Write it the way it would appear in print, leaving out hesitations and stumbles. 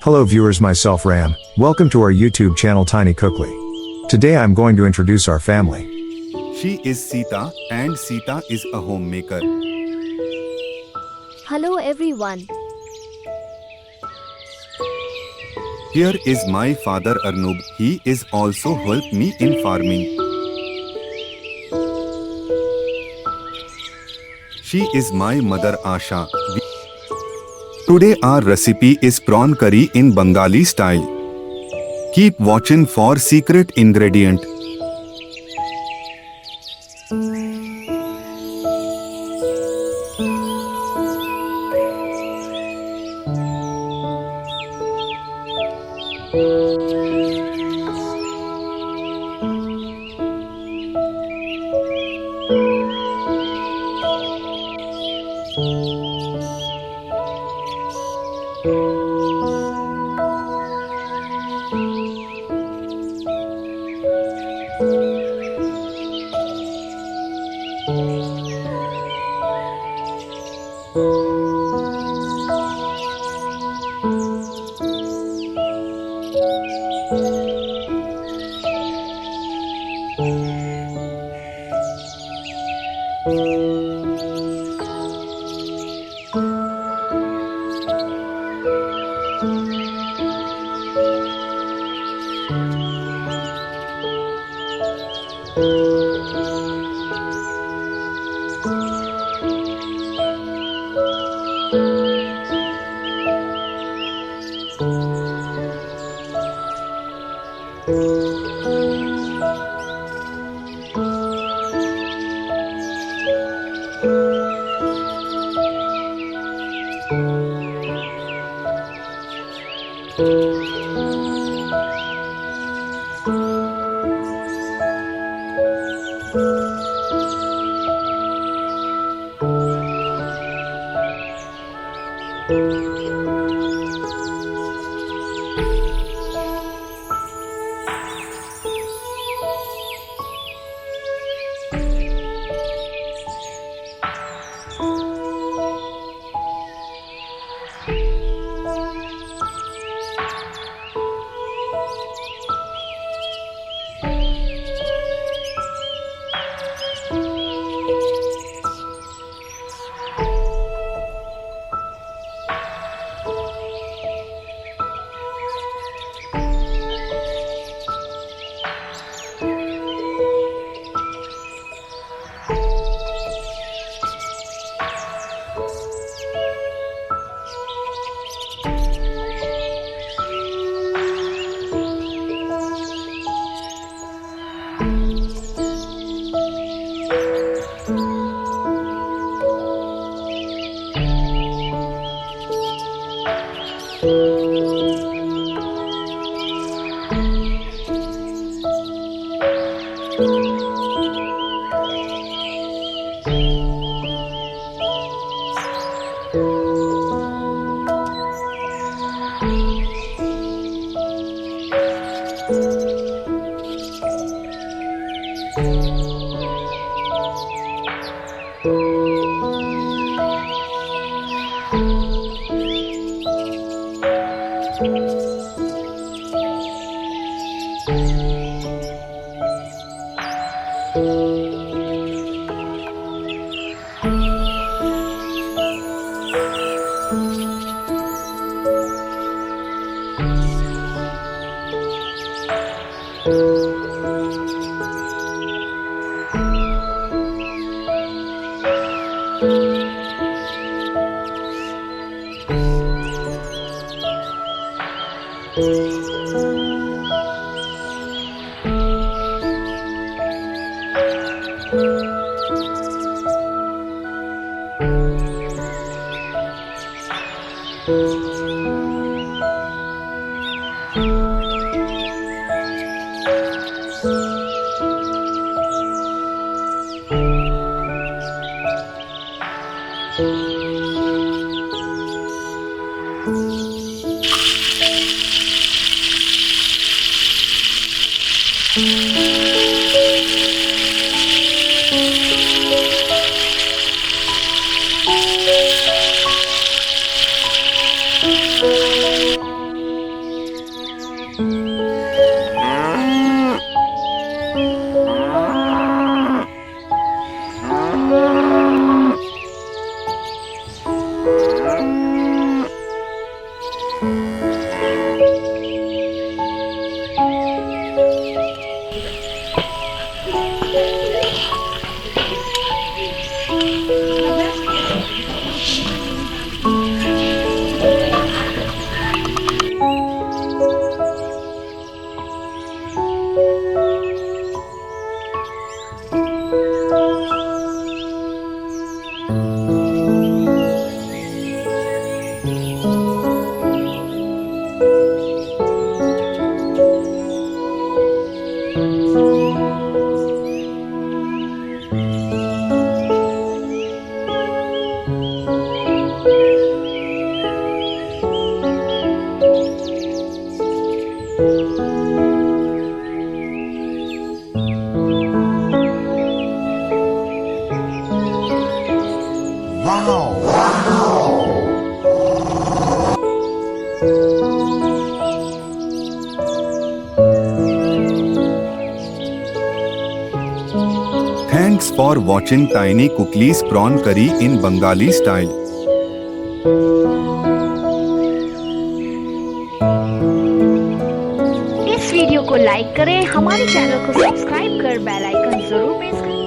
Hello viewers, myself Ram. Welcome to our YouTube channel Tiny Cookly. Today I'm going to introduce our family. She is Sita and Sita is a homemaker. Hello everyone. Here is my father Arnub. He is also help me in farming. She is my mother Asha. Today our recipe is prawn curry in Bengali style. Keep watching for secret ingredient. Thanks for watching Tiny Cookly's prawn curry in Bengali style. इस video को like करें, हमारे channel को subscribe कर bell icon जरूर press करें।